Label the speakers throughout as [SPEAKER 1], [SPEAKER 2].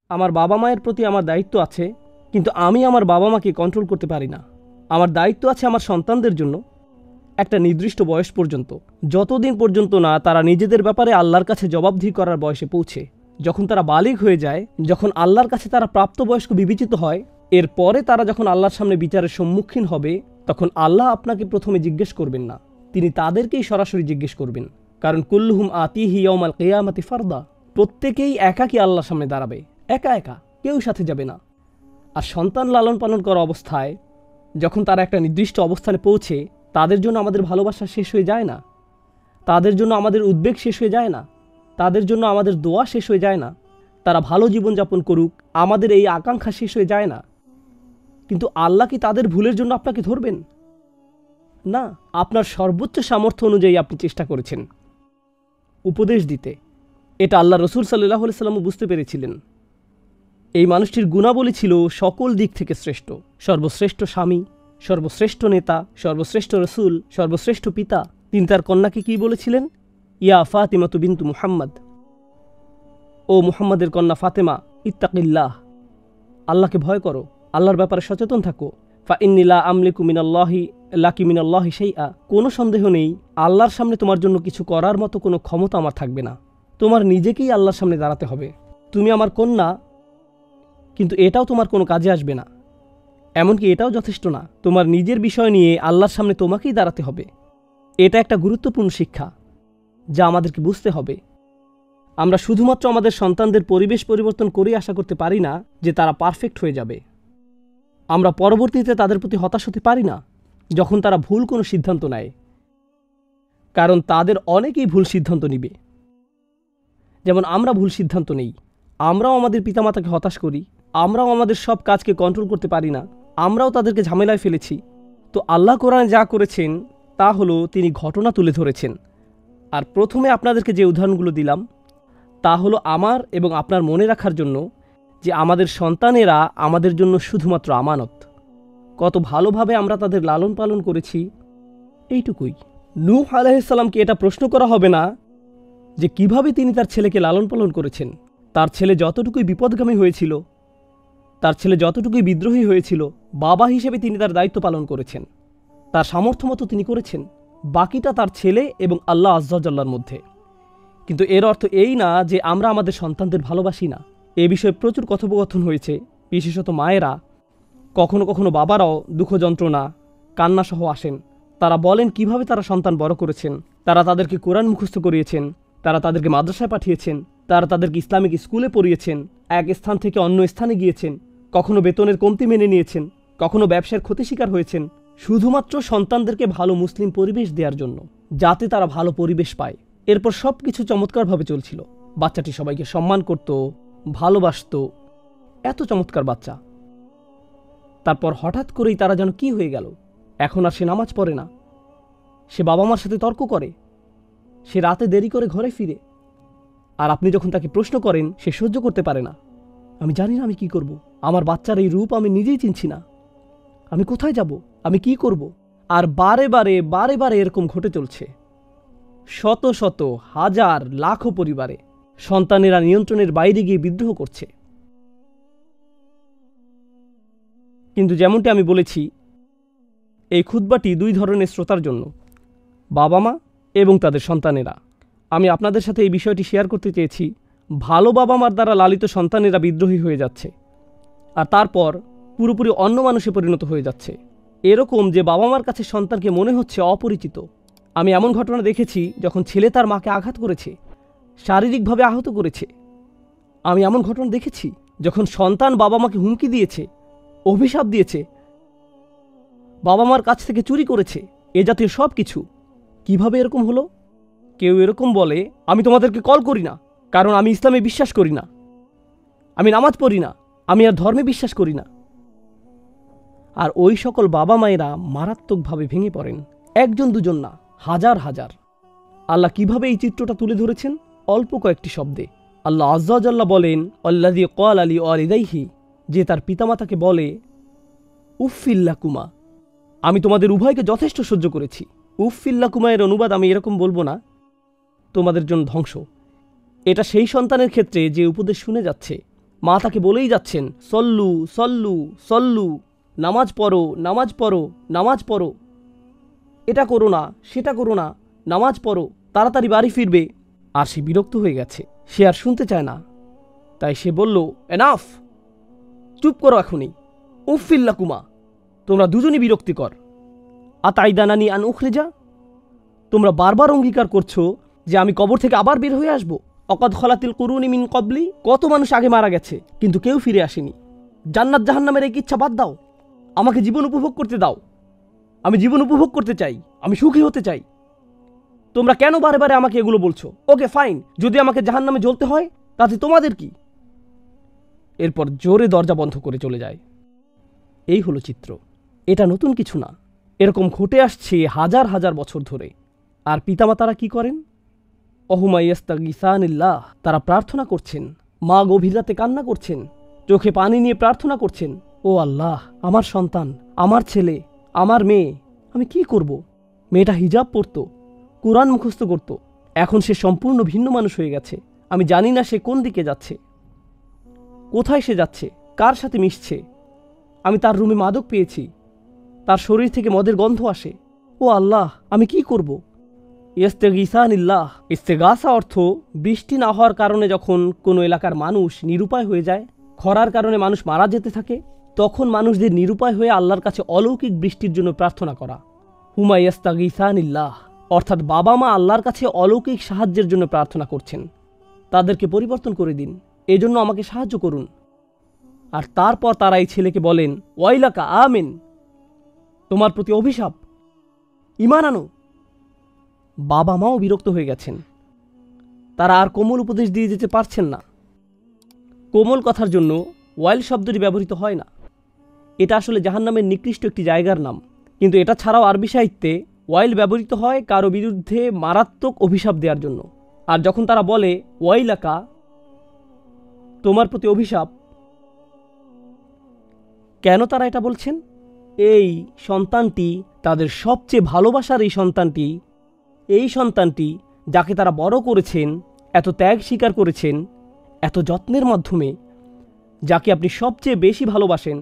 [SPEAKER 1] আমার বাবা মায়ের প্রতি আমার দায়িত্ব আছে, কিন্তু আমি আমার বাবা মাকে কন্ট্রোল করতে পারি না। আমার দায়িত্ব আছে আমার সন্তানদের জন্য একটা নির্দিষ্ট বয়স পর্যন্ত, যতদিন পর্যন্ত না তারা নিজেদের ব্যাপারে আল্লাহর কাছে জবাবদিহি করার বয়সে পৌঁছে। যখন তারা বালিগ হয়ে যায়, যখন আল্লাহর কাছে তারা প্রাপ্তবয়স্ক বিবেচিত হয়, এরপরে তারা যখন আল্লাহর সামনে বিচারের সম্মুখীন হবে, তখন আল্লাহ আপনাকে প্রথমে জিজ্ঞেস করবেন না, তিনি তাদেরকেই সরাসরি জিজ্ঞেস করবেন। কারণ কুল্লুহুম আতিহি ইয়াউমাল কিয়ামাতি ফারদা, প্রত্যেকেই একাকী আল্লাহর সামনে দাঁড়াবে, একা একা, কেউ সাথে যাবে না। আর সন্তান লালন পালন করা অবস্থায় যখন তারা একটা নির্দিষ্ট অবস্থানে পৌঁছে, তাদের জন্য আমাদের ভালোবাসা শেষ হয়ে যায় না, তাদের জন্য আমাদের উদ্বেগ শেষ হয়ে যায় না, তাদের জন্য আমাদের দোয়া শেষ হয়ে যায় না, তারা ভালো জীবনযাপন করুক আমাদের এই আকাঙ্ক্ষা শেষ হয়ে যায় না। কিন্তু আল্লাহ কি তাদের ভুলের জন্য আপনাকে ধরবেন? না, আপনার সর্বোচ্চ সামর্থ্য অনুযায়ী আপনি চেষ্টা করেছেন উপদেশ দিতে। এটা আল্লাহ রসুল সাল্লাল্লাহু আলাইহি ওয়াসাল্লাম বুঝতে পেরেছিলেন। এই মানুষটির গুণাবলী ছিল সকল দিক থেকে শ্রেষ্ঠ, সর্বশ্রেষ্ঠ স্বামী, সর্বশ্রেষ্ঠ নেতা, সর্বশ্রেষ্ঠ রসুল, সর্বশ্রেষ্ঠ পিতা। তিনি তার কন্যাকে কি বলেছিলেন? ইয়া ফাতিমাতু বিনতু মুহাম্মদ, ও মুহাম্মাদের কন্যা ফাতেমা, ইত্তাকিল্লাহ, আল্লাহকে ভয় করো, আল্লাহর ব্যাপারে সচেতন থাকো। ফা ইন্নী লা আমলিকু মিনাল্লাহি লাকি মিনাল্লাহি শাইআ, কোনো সন্দেহ নেই আল্লাহর সামনে তোমার জন্য কিছু করার মতো কোনো ক্ষমতা আমার থাকবে না। তোমার নিজেকেই আল্লাহর সামনে দাঁড়াতে হবে। তুমি আমার কন্যা, কিন্তু এটাও তোমার কোনো কাজে আসবে না, এমনকি এটাও যথেষ্ট না। তোমার নিজের বিষয় নিয়ে আল্লাহর সামনে তোমাকেই দাঁড়াতে হবে। এটা একটা গুরুত্বপূর্ণ শিক্ষা যা আমাদেরকে বুঝতে হবে। আমরা শুধুমাত্র আমাদের সন্তানদের পরিবেশ পরিবর্তন করে আশা করতে পারি না যে তারা পারফেক্ট হয়ে যাবে। আমরা পরবর্তীতে তাদের প্রতি হতাশ হতে পারি না যখন তারা ভুল কোনো সিদ্ধান্ত নেয়, কারণ তাদের অনেকেই ভুল সিদ্ধান্ত নিবে। যেমন আমরা ভুল সিদ্ধান্ত নেই, আমরাও আমাদের পিতামাতাকে হতাশ করি, আমরাও আমাদের সব কাজকে কন্ট্রোল করতে পারি না, আমরাও তাদেরকে ঝামেলায় ফেলেছি। তো আল্লাহ কোরআনে যা করেছেন তা হলো তিনি ঘটনা তুলে ধরেছেন। আর প্রথমে আপনাদেরকে যে উদাহরণগুলো দিলাম তা হলো আমার এবং আপনার মনে রাখার জন্য যে আমাদের সন্তানেরা আমাদের জন্য শুধুমাত্র আমানত। কত ভালোভাবে আমরা তাদের লালন পালন করেছি, এইটুকুই। নূহ আলাইহিস সালামকে এটা প্রশ্ন করা হবে না যে কিভাবে তিনি তার ছেলেকে লালন পালন করেছেন। তার ছেলে যতটুকুই বিপদগামী হয়েছিল, তার ছেলে যতটুকুই বিদ্রোহী হয়েছিল, বাবা হিসেবে তিনি তার দায়িত্ব পালন করেছেন, তার সামর্থ্য মতো তিনি করেছেন। বাকিটা তার ছেলে এবং আল্লাহ আয্যা ওয়া জাল্লার মধ্যে। কিন্তু এর অর্থ এই না যে আমরা আমাদের সন্তানদের ভালোবাসি না। এ বিষয়ে প্রচুর কথোপকথন হয়েছে, বিশেষত মায়েরা, কখনো কখনো বাবারাও দুঃখ যন্ত্রণা কান্নাসহ আসেন। তারা বলেন কিভাবে তারা সন্তান বড় করেছেন, তারা তাদেরকে কোরআন মুখস্থ করিয়েছেন, তারা তাদেরকে মাদ্রাসায় পাঠিয়েছেন, তারা তাদেরকে ইসলামিক স্কুলে পড়িয়েছেন, এক স্থান থেকে অন্য স্থানে গিয়েছেন, কখনো বেতনের কমতি মেনে নিয়েছেন, কখনো ব্যবসার ক্ষতি শিকার হয়েছেন, শুধুমাত্র সন্তানদেরকে ভালো মুসলিম পরিবেশ দেওয়ার জন্য, যাতে তারা ভালো পরিবেশ পায়। এরপর সব কিছু চমৎকারভাবে চলছিল। বাচ্চাটি সবাইকে সম্মান করত, ভালোবাসত, এত চমৎকার বাচ্চা। তারপর হঠাৎ করেই তারা যেন কি হয়ে গেল। এখন আর সে নামাজ পড়ে না, সে বাবা মার সাথে তর্ক করে, সে রাতে দেরি করে ঘরে ফিরে। আর আপনি যখন তাকে প্রশ্ন করেন, সে সহ্য করতে পারে না। আমি জানি না আমি কি করব, আমার বাচ্চার এই রূপ আমি নিজেই চিনছি না, আমি কোথায় যাব, আমি কি করব। আর বারে বারে বারে বারে এরকম ঘটে চলছে। শত শত হাজার লাখো পরিবারে সন্তানেরা নিয়ন্ত্রণের বাইরে গিয়ে বিদ্রোহ করছে। কিন্তু যেমনটি আমি বলেছি, এই খুতবাটি দুই ধরনের শ্রোতার জন্য, বাবা মা এবং তাদের সন্তানেরা। আমি আপনাদের সাথে এই বিষয়টি শেয়ার করতে চেয়েছি। ভালো বাবা মার দ্বারা লালিত সন্তানেরা বিদ্রোহী হয়ে যাচ্ছে, আর তারপর পুরোপুরি অন্য মানুষে পরিণত হয়ে যাচ্ছে। এরকম যে বাবা মার কাছে সন্তানকে মনে হচ্ছে অপরিচিত। আমি এমন ঘটনা দেখেছি যখন ছেলে তার মাকে আঘাত করেছে, শারীরিকভাবে আহত করেছে। আমি এমন ঘটনা দেখেছি যখন সন্তান বাবা মাকে হুমকি দিয়েছে, অভিশাপ দিয়েছে, বাবা মার কাছ থেকে চুরি করেছে, এ জাতীয় সব কিছু। কিভাবে এরকম হলো? কেউ এরকম বলে, আমি তোমাদেরকে কল করি না, কারণ আমি ইসলামে বিশ্বাস করি না, আমি নামাজ পড়ি না, আমি আর ধর্মে বিশ্বাস করি না। আর ওই সকল বাবা মায়েরা মারাত্মকভাবে ভেঙে পড়েন। একজন দুজন না, হাজার হাজার। আল্লাহ কিভাবে এই চিত্রটা তুলে ধরেছেন? অল্প কয়েকটি শব্দে। আল্লাহ আয্যা ওয়া জাল্লা বলেন, আল্লাযী ক্বালা লিওয়ালিদাইহি, যে তার পিতামাতাকে বলে, উফফিল লাকুমা, আমি তোমাদের উভয়কে যথেষ্ট সহ্য করেছি। উফফিল লাকুমা এর অনুবাদ আমি এরকম বলবো না, তোমাদের জন্য ধ্বংস। এটা সেই সন্তানের ক্ষেত্রে যে উপদেশ শুনে যাচ্ছে, মা তাকে বলেই যাচ্ছেন, সল্লু সল্লু সল্লু, নামাজ পড়ো নামাজ পড়ো নামাজ পড়ো, এটা করো না সেটা করো না, নামাজ পড়ো, তাড়াতাড়ি বাড়ি ফিরবে। আর সে বিরক্ত হয়ে গেছে, সে আর শুনতে চায় না। তাই সে বলল, এনাফ, চুপ করো এখনই, উফিল্লাকুমা, তোমরা দুজনই বিরক্তিকর। আতাইদানানি আন উখরিজা, তোমরা বারবার অঙ্গীকার করছো যে আমি কবর থেকে আবার বের হয়ে আসব। অকাদ খলাতিল কুরুনি মিন কবলি, কত মানুষ আগে মারা গেছে কিন্তু কেউ ফিরে আসেনি। জান্নাত জাহান্নামের এই ইচ্ছা বাদ দাও, আমাকে জীবন উপভোগ করতে দাও। আমি জীবন উপভোগ করতে চাই, আমি সুখী হতে চাই। তোমরা কেন বারে বারে আমাকে এগুলো বলছো? ওকে ফাইন, যদি আমাকে জাহান্নামে জ্বলতে হয় তাতে তোমাদের কি? এরপর জোরে দরজা বন্ধ করে চলে যায়। এই হলো চিত্র। এটা নতুন কিছু না, এরকম ঘটে আসছে হাজার হাজার বছর ধরে। আর পিতামাতারা কি করেন? অহুমাইয়াস্তাগিসানিল্লাহ, তারা প্রার্থনা করছেন, মা গভীর রাতে কান্না করছেন, চোখে পানি নিয়ে প্রার্থনা করছেন, ও আল্লাহ, আমার সন্তান, আমার ছেলে, আমার মেয়ে, আমি কি করব? মেয়েটা হিজাব পরত, কুরআন মুখস্থ করত, এখন সে সম্পূর্ণ ভিন্ন মানুষ হয়ে গেছে। আমি জানি না সে কোন দিকে যাচ্ছে, কোথায় সে যাচ্ছে, কার সাথে মিশছে। আমি তার রুমে মাদক পেয়েছি, তার শরীর থেকে মদের গন্ধ আসে। ও আল্লাহ, আমি কি করব? ইস্তেগিসানিল্লাহ, ইস্তেগাসা অর্থ বৃষ্টি না হওয়ার কারণে যখন কোনো এলাকার মানুষ নিরুপায় হয়ে যায়, খরার কারণে মানুষ মারা যেতে থাকে, তখন মানুষদের নিরুপায় হয়ে আল্লাহর কাছে অলৌকিক বৃষ্টির জন্য প্রার্থনা করা। হুমা ইস্তাগিসানিল্লাহ অর্থাৎ বাবা মা আল্লাহর কাছে অলৌকিক সাহায্যের জন্য প্রার্থনা করছেন, তাদেরকে পরিবর্তন করে দিন, এজন্য আমাকে সাহায্য করুন। আর তারপর তারা এই ছেলেকে বলেন, ওয়াইলাকা আমিন, তোমার প্রতি অভিশাপ, ঈমান আনো। বাবা মাও বিরক্ত হয়ে গেছেন, তারা আর কোমল উপদেশ দিয়ে যেতে পারছেন না। কোমল কথার জন্য ওয়াইল শব্দটি ব্যবহৃত হয় না, এটা আসলে জাহান্নামের নিকৃষ্ট একটি জায়গার নাম। কিন্তু এটা ছাড়াও আরবি সাহিত্যে ওয়াইল ব্যবহৃত হয় কারো বিরুদ্ধে মারাত্মক অভিশাপ দেওয়ার জন্য। আর যখন তারা বলে ওয়াইলাকা, তোমার প্রতি অভিশাপ, কেন তারা এটা বলছেন? এই সন্তানটি, তাদের সবচেয়ে ভালোবাসার এই সন্তানটি যাকে তারা বড় করেছেন, এত ত্যাগ স্বীকার করেছেন, এত যত্নের মাধ্যমে, যাকে আপনি সবচেয়ে বেশি ভালোবাসেন,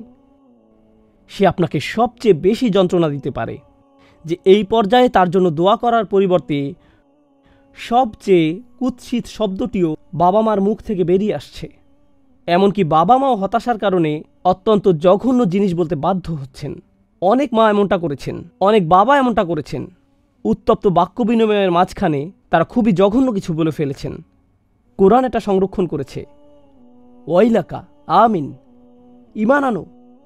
[SPEAKER 1] সে আপনাকে সবচেয়ে বেশি যন্ত্রণা দিতে পারে। যে এই পর্যায়ে তার জন্য দোয়া করার পরিবর্তে সবচেয়ে কুৎসিত শব্দটিও বাবা মার মুখ থেকে বেরিয়ে আসছে। এমনকি বাবা মাও হতাশার কারণে অত্যন্ত জঘন্য জিনিস বলতে বাধ্য হচ্ছেন। অনেক মা এমনটা করেছেন, অনেক বাবা এমনটা করেছেন। উত্তপ্ত বাক্য বিনিময়ের মাঝখানে তারা খুবই জঘন্য কিছু বলে ফেলেছেন। কোরআন এটা সংরক্ষণ করেছে। ওয়াইলাকা আমিন, ঈমান আনো।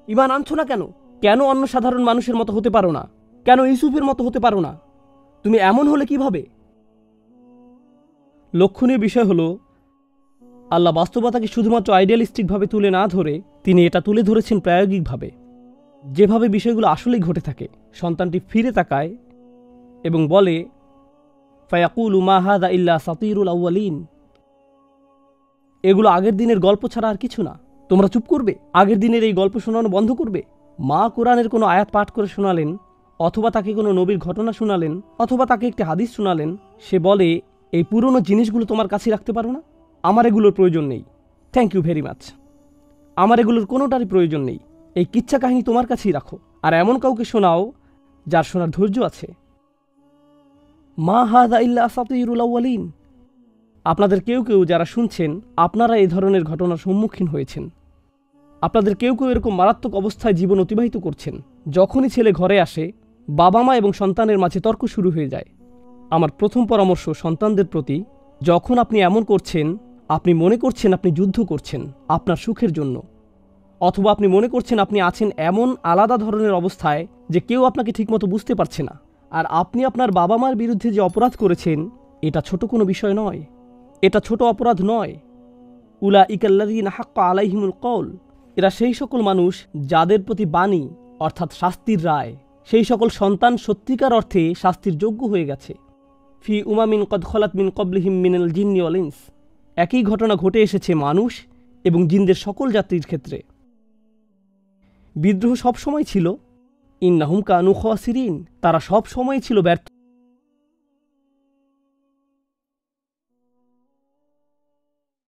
[SPEAKER 1] ঈমান আনছো না কেন? কেন অন্য সাধারণ মানুষের মতো হতে পারো না? কেন ইউসুফের মতো হতে পারো না? তুমি এমন হলে কিভাবে? লক্ষণীয় বিষয় হলো, আল্লাহ বাস্তবতাকে শুধুমাত্র আইডিয়ালিস্টিকভাবে তুলে না ধরে তিনি এটা তুলে ধরেছেন প্রায়োগিকভাবে, যেভাবে বিষয়গুলো আসলেই ঘটে থাকে। সন্তানটি ফিরে তাকায় এবং বলে, ফায়াকুলু মা হাযা ইল্লা সাতিরুল আউয়ালিন, এগুলো আগের দিনের গল্প ছাড়া আর কিছু না। তোমরা চুপ করবে? আগের দিনের এই গল্প শোনানো বন্ধ করবে? মা কোরআনের কোনো আয়াত পাঠ করে শোনালেন, অথবা তাকে কোনো নবীর ঘটনা শোনালেন, অথবা তাকে একটি হাদিস শোনালেন, সে বলে, এই পুরনো জিনিসগুলো তোমার কাছে রাখতে পারো না? আমার এগুলোর প্রয়োজন নেই, থ্যাংক ইউ ভেরি মাচ, আমার এগুলোর কোনোটারই প্রয়োজন নেই, এই কিচ্ছা কাহিনী তোমার কাছেই রাখো, আর এমন কাউকে শোনাও যার শোনার ধৈর্য আছে। মা হাযা ইল্লা আসাতিরুল আউয়ালিন, আপনাদের কেউ কেউ যারা শুনছেন, আপনারা এই ধরনের ঘটনার সম্মুখীন হয়েছেন। আপনাদের কেউ কেউ এরকম মারাত্মক অবস্থায় জীবন অতিবাহিত করছেন। যখনই ছেলে ঘরে আসে, বাবা মা এবং সন্তানের মাঝে তর্ক শুরু হয়ে যায়। আমার প্রথম পরামর্শ সন্তানদের প্রতি, যখন আপনি এমন করছেন, আপনি মনে করছেন আপনি যুদ্ধ করছেন আপনার সুখের জন্য, অথবা আপনি মনে করছেন আপনি আছেন এমন আলাদা ধরনের অবস্থায় যে কেউ আপনাকে ঠিকমতো বুঝতে পারছে না, আর আপনি আপনার বাবা মার বিরুদ্ধে যে অপরাধ করেছেন, এটা ছোট কোনো বিষয় নয়, এটা ছোট অপরাধ নয়। উলাইকাল্লাযীনা হাক্কা আলাইহিমুল কওল, এরা সেই সকল মানুষ যাদের প্রতি বাণী অর্থাৎ শাস্তির রায়, সেই সকল সন্তান সত্যিকার অর্থে শাস্তির যোগ্য হয়ে গেছে। ফি উমামিন কদ খলাত মিন কবলিহিম মিনাল জিন্নি ওয়াল ইনস, একই ঘটনা ঘটে এসেছে মানুষ এবং জিনদের সকল জাতির ক্ষেত্রে। বিদ্রোহ সবসময় ছিল, ইন্নাহুম কানু খাসিরিন, তারা সব সময় ছিল ব্যর্থ।